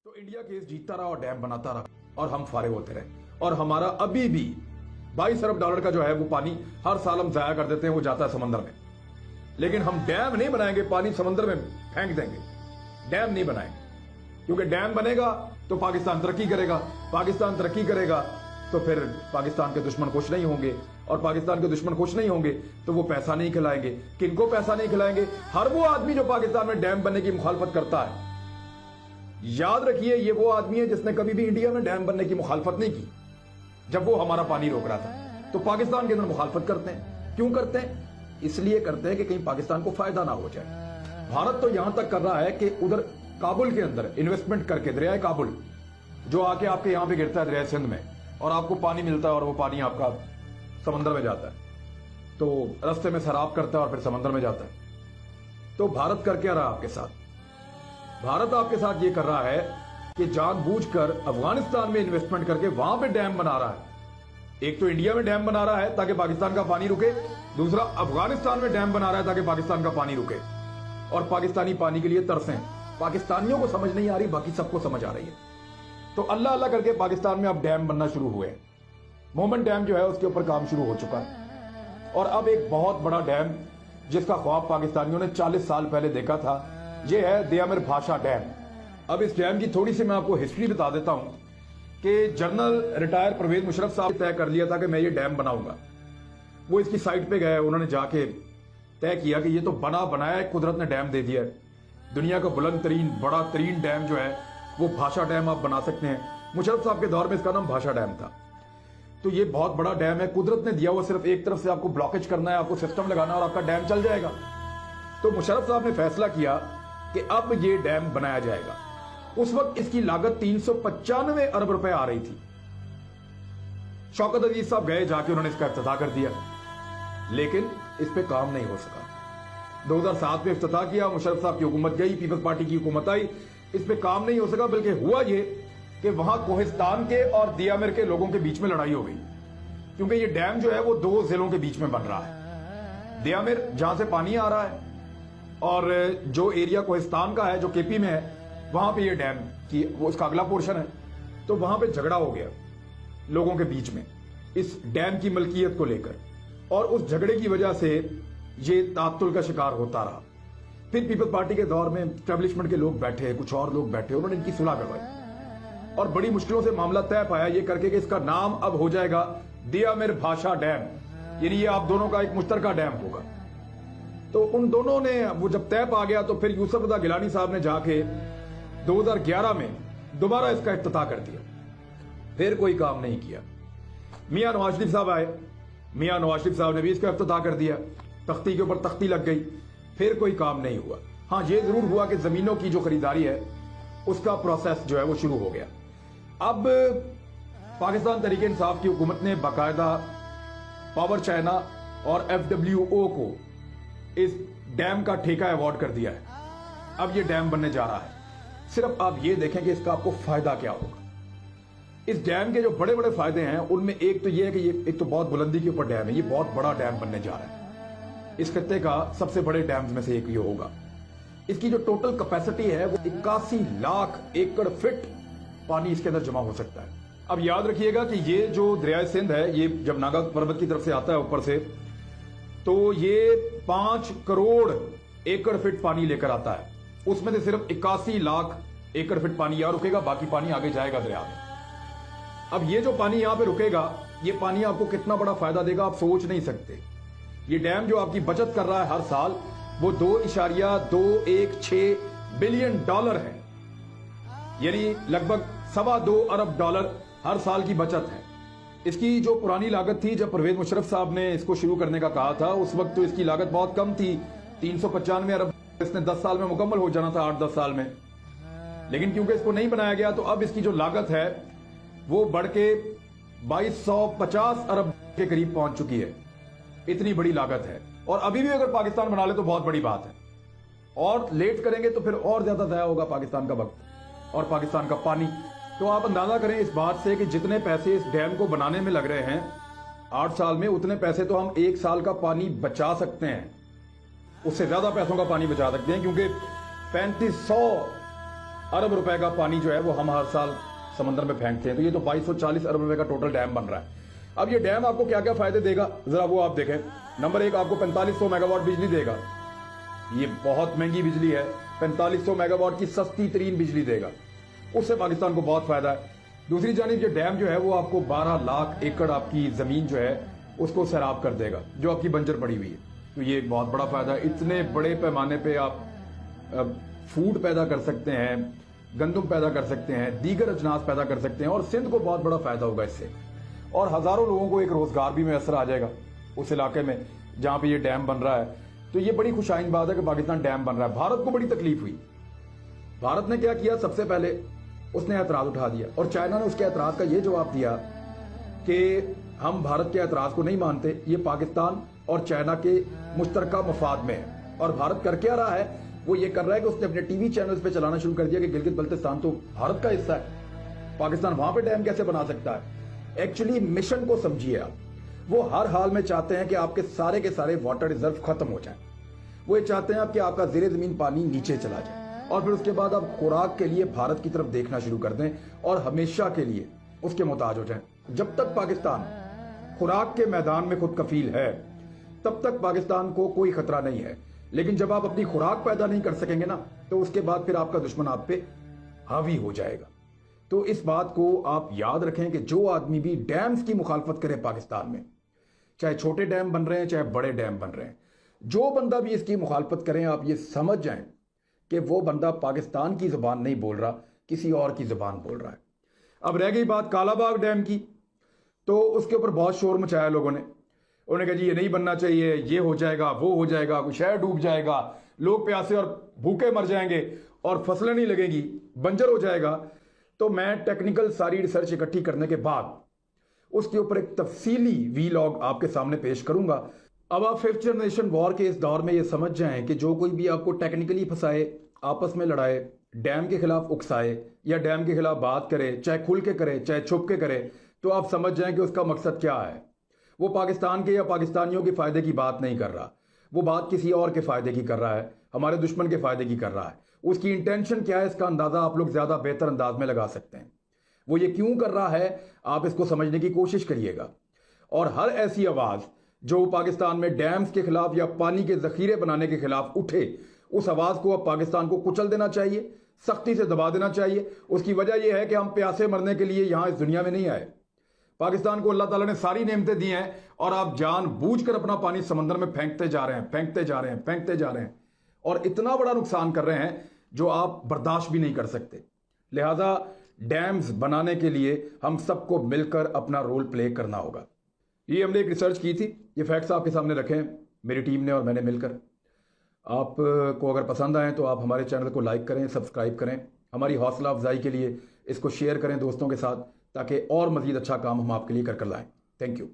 तो India case जीतता रहा और डैम बनाता रहा और हम फारिग होते रहे। और हमारा अभी भी 22 अरब डॉलर का जो है वो पानी हर साल हम जाया कर देते हैं, वो जाता है समंदर में। लेकिन हम डैम नहीं बनाएंगे, पानी समंदर में फेंक देंगे, डैम नहीं बनाएंगे। क्योंकि डैम बनेगा तो पाकिस्तान तरक्की करेगा, पाकिस्तान तरक्की करेगा तो फिर पाकिस्तान के दुश्मन खुश नहीं होंगे, और पाकिस्तान के दुश्मन खुश नहीं होंगे तो वो पैसा नहीं खिलाएंगे। किनको पैसा नहीं खिलाएंगे? हर वो आदमी जो पाकिस्तान में डैम बनने की मुखालफत करता है। याद रखिए, ये वो आदमी है जिसने कभी भी इंडिया में डैम बनने की मुखालफत नहीं की। जब वो हमारा पानी रोक रहा था तो पाकिस्तान के अंदर मुखालफत करते हैं। क्यों करते हैं? इसलिए करते हैं कि कहीं पाकिस्तान को फायदा ना हो जाए। भारत तो यहां तक कर रहा है कि उधर काबुल के अंदर इन्वेस्टमेंट करके, दरियाए काबुल जो आके आपके यहां पे गिरता है दरिया सिंध में, और आपको पानी मिलता है और वो पानी आपका समंदर में जाता है, तो रास्ते में शराब करता है और फिर समंदर में जाता है। तो भारत कर क्या रहा है आपके साथ? भारत आपके साथ ये कर रहा है कि जानबूझकर अफगानिस्तान में इन्वेस्टमेंट करके वहां पे डैम बना रहा है। एक तो इंडिया में डैम बना रहा है ताकि पाकिस्तान का पानी रुके, दूसरा अफगानिस्तान में डैम बना रहा है ताकि पाकिस्तान का पानी रुके और पाकिस्तानी पानी के लिए तरसें। पाकिस्तानियों को समझ नहीं आ रही, बाकी सबको समझ आ रही है। तो अल्लाह अल्लाह करके पाकिस्तान में अब डैम बनना शुरू हुए। मोमन डैम जो है उसके ऊपर काम शुरू हो चुका है, और अब एक बहुत बड़ा डैम जिसका ख्वाब पाकिस्तानियों ने 40 साल पहले देखा था, ये है दियामिर भाषा डैम। अब इस डैम की थोड़ी सी मैं आपको हिस्ट्री बता देता हूं कि जनरल रिटायर परवेज मुशर्रफ साहब ने तय कर लिया था कि मैं ये डैम बनाऊंगा। वो इसकी साइट पे गए, उन्होंने जाके तय किया कि ये तो बना बनाया कुदरत ने डैम दे दिया है। दुनिया का बुलंद तरीन बड़ा तरीन डैम जो है वो भाषा डैम आप बना सकते हैं। मुशर्रफ साहब के दौर में इसका नाम भाषा डैम था। तो ये बहुत बड़ा डैम है, कुदरत ने दिया हुआ, सिर्फ एक तरफ से आपको ब्लॉकेज करना है, आपको सिस्टम लगाना है और आपका डैम चल जाएगा। तो मुशर्रफ साहब ने फैसला किया कि अब ये डैम बनाया जाएगा। उस वक्त इसकी लागत 395 अरब रुपए आ रही थी। शौकत अजीज साहब गए, जाके उन्होंने इसका इफ्तिताह कर दिया, लेकिन इस पे काम नहीं हो सका। 2007 में इफ्तिताह किया, मुशर्रफ साहब की हुकूमत गई, पीपल्स पार्टी की हुकूमत आई, इस पे काम नहीं हो सका। बल्कि हुआ ये कि वहां कोहिस्तान के और दियामिर के लोगों के बीच में लड़ाई हो गई, क्योंकि ये डैम जो है वो 2 जिलों के बीच में बन रहा है। दियामिर जहां से पानी आ रहा है और जो एरिया कोहिस्तान का है जो केपी में है, वहां पे ये डैम की वो उसका अगला पोर्शन है। तो वहां पे झगड़ा हो गया लोगों के बीच में इस डैम की मलकियत को लेकर, और उस झगड़े की वजह से ये तातुल का शिकार होता रहा। फिर पीपल्स पार्टी के दौर में एस्टैब्लिशमेंट के लोग बैठे, कुछ और लोग बैठे, उन्होंने इनकी सुलह करवाई और बड़ी मुश्किलों से मामला तय पाया ये करके कि इसका नाम अब हो जाएगा दियामिर भाषा डैम, यानी ये आप दोनों का एक मुश्तरका डैम होगा। तो उन दोनों ने वो जब तय पा गया तो फिर यूसुफ रजा गिलानी साहब ने जाके 2011 में दोबारा इसका इफ्तिताह कर दिया। फिर कोई काम नहीं किया। मियां नवाज शरीफ साहब आए, मियां नवाज शरीफ साहब ने भी इसका इफ्तिताह कर दिया, तख्ती के ऊपर तख्ती लग गई, फिर कोई काम नहीं हुआ। हां, ये जरूर हुआ कि जमीनों की जो खरीदारी है उसका प्रोसेस जो है वो शुरू हो गया। अब पाकिस्तान तहरीक इंसाफ की हुकूमत ने बाकायदा पावर चाइना और FWO को इस डैम का ठेका अवार्ड कर दिया है। अब ये डैम बनने जा रहा है। सिर्फ आप ये देखें कि इसका आपको फायदा क्या होगा। इस डैम के जो बड़े बड़े फायदे हैं उनमें एक तो ये है कि ये एक तो बहुत बुलंदी के ऊपर डैम है, ये बहुत बड़ा डैम बनने जा रहा है। इस खत्ते का सबसे बड़े डैम में से एक ये होगा। इसकी जो टोटल कैपेसिटी है वो 81 लाख एकड़ फीट पानी इसके अंदर जमा हो सकता है। अब याद रखिएगा कि ये जो दरिया सिंध है, ये जब नागा पर्वत की तरफ से आता है ऊपर से, तो ये 5 करोड़ एकड़ फीट पानी लेकर आता है। उसमें से सिर्फ 81 लाख एकड़ फीट पानी यहां रुकेगा, बाकी पानी आगे जाएगा दरिया में। अब ये जो पानी यहां पे रुकेगा, ये पानी आपको कितना बड़ा फायदा देगा आप सोच नहीं सकते। ये डैम जो आपकी बचत कर रहा है हर साल, वो 2.216 बिलियन डॉलर है, यानी लगभग 2.25 अरब डॉलर हर साल की बचत है। इसकी जो पुरानी लागत थी, जब परवेज मुशर्रफ साहब ने इसको शुरू करने का कहा था, उस वक्त तो इसकी लागत बहुत कम थी, 395 अरब। इसने 10 साल में मुकम्मल हो जाना था, 8-10 साल में। लेकिन क्योंकि इसको नहीं बनाया गया तो अब इसकी जो लागत है वो बढ़ के 2250 अरब के करीब पहुंच चुकी है। इतनी बड़ी लागत है, और अभी भी अगर पाकिस्तान बना ले तो बहुत बड़ी बात है, और लेट करेंगे तो फिर और ज्यादा ज़ाया होगा पाकिस्तान का वक्त और पाकिस्तान का पानी। तो आप अंदाजा करें इस बात से कि जितने पैसे इस डैम को बनाने में लग रहे हैं 8 साल में, उतने पैसे तो हम 1 साल का पानी बचा सकते हैं, उससे ज्यादा पैसों का पानी बचा सकते हैं, क्योंकि 3500 अरब रुपए का पानी जो है वो हम हर साल समंदर में फेंकते हैं। तो ये तो 2240 अरब रुपए का टोटल डैम बन रहा है। अब ये डैम आपको क्या क्या फायदे देगा, जरा वो आप देखें। नंबर एक, आपको 4500 मेगावाट बिजली देगा। ये बहुत महंगी बिजली है, 4500 मेगावाट की सस्ती तरीन बिजली देगा, उससे पाकिस्तान को बहुत फायदा है। दूसरी जानिब ये डैम जो है वो आपको 12 लाख एकड़ आपकी जमीन जो है उसको सैराब कर देगा, जो आपकी बंजर पड़ी हुई है। तो ये एक बहुत बड़ा फायदा है। इतने बड़े पैमाने पे आप फूड पैदा कर सकते हैं, गंदम पैदा कर सकते हैं, दीगर अजनास पैदा कर सकते हैं, और सिंध को बहुत बड़ा फायदा होगा इससे। और हजारों लोगों को एक रोजगार भी मैसर आ जाएगा उस इलाके में जहां पे ये डैम बन रहा है। तो ये बड़ी खुशाइन बात है कि पाकिस्तान डैम बन रहा है। भारत को बड़ी तकलीफ हुई। भारत ने क्या किया, सबसे पहले उसने एतराज उठा दिया, और चाइना ने उसके एतराज का ये जवाब दिया कि हम भारत के एतराज को नहीं मानते, ये पाकिस्तान और चाइना के मुश्तरका मफाद में है। और भारत कर क्या रहा है, वो ये कर रहा है कि उसने अपने टीवी चैनल्स पे चलाना शुरू कर दिया कि गिलगित बल्तिस्तान तो भारत का हिस्सा है, पाकिस्तान वहां पे डैम कैसे बना सकता है। एक्चुअली मिशन को समझिए आप, वो हर हाल में चाहते हैं कि आपके के सारे वाटर रिजर्व खत्म हो जाएं। वो ये चाहते हैं कि आपका ज़ेरे ज़मीन पानी नीचे चला जाए, और फिर उसके बाद आप खुराक के लिए भारत की तरफ देखना शुरू कर दें और हमेशा के लिए उसके मोहताज हो जाएं। जब तक पाकिस्तान खुराक के मैदान में खुद कफील है, तब तक पाकिस्तान को कोई खतरा नहीं है। लेकिन जब आप अपनी खुराक पैदा नहीं कर सकेंगे ना, तो उसके बाद फिर आपका दुश्मन आप पे हावी हो जाएगा। तो इस बात को आप याद रखें कि जो आदमी भी डैम्स की मुखालफत करे पाकिस्तान में, चाहे छोटे डैम बन रहे हैं चाहे बड़े डैम बन रहे हैं, जो बंदा भी इसकी मुखालफत करें, आप ये समझ जाएं कि वो बंदा पाकिस्तान की जुबान नहीं बोल रहा, किसी और की जुबान बोल रहा है। अब रह गई बात कालाबाग डैम की, तो उसके ऊपर बहुत शोर मचाया लोगों ने। उन्होंने कहा जी ये नहीं बनना चाहिए, ये हो जाएगा, वो हो जाएगा, कोई शहर डूब जाएगा, लोग प्यासे और भूखे मर जाएंगे और फसलें नहीं लगेंगी, बंजर हो जाएगा। तो मैं टेक्निकल सारी रिसर्च इकट्ठी करने के बाद उसके ऊपर एक तफसीली वीलॉग आपके सामने पेश करूंगा। अब आप 5th जनरेशन वॉर के इस दौर में ये समझ जाएं कि जो कोई भी आपको टेक्निकली फंसाए, आपस में लड़ाए, डैम के खिलाफ उकसाए या डैम के खिलाफ बात करे, चाहे खुल के करे चाहे छुप के करे, तो आप समझ जाएं कि उसका मकसद क्या है। वो पाकिस्तान के या पाकिस्तानियों के फायदे की बात नहीं कर रहा, वो बात किसी और के फायदे की कर रहा है, हमारे दुश्मन के फायदे की कर रहा है। उसकी इंटेंशन क्या है, इसका अंदाजा आप लोग ज्यादा बेहतर अंदाज में लगा सकते हैं। वो ये क्यों कर रहा है, आप इसको समझने की कोशिश करिएगा। और हर ऐसी आवाज जो पाकिस्तान में डैम्स के खिलाफ या पानी के जखीरे बनाने के खिलाफ उठे, उस आवाज को अब पाकिस्तान को कुचल देना चाहिए, सख्ती से दबा देना चाहिए। उसकी वजह यह है कि हम प्यासे मरने के लिए यहां इस दुनिया में नहीं आए। पाकिस्तान को अल्लाह ताला ने सारी नेमतें दी हैं, और आप जानबूझकर अपना पानी समंदर में फेंकते जा रहे हैं, फेंकते जा रहे हैं, फेंकते जा रहे हैं, और इतना बड़ा नुकसान कर रहे हैं जो आप बर्दाश्त भी नहीं कर सकते। लिहाजा डैम्स बनाने के लिए हम सबको मिलकर अपना रोल प्ले करना होगा। ये हमने एक रिसर्च की थी, ये फैक्ट्स आपके सामने रखे हैं मेरी टीम ने और मैंने मिलकर। आपको अगर पसंद आए तो आप हमारे चैनल को लाइक करें, सब्सक्राइब करें, हमारी हौसला अफजाई के लिए इसको शेयर करें दोस्तों के साथ, ताकि और मजीद अच्छा काम हम आपके लिए कर लाएं। Thank you.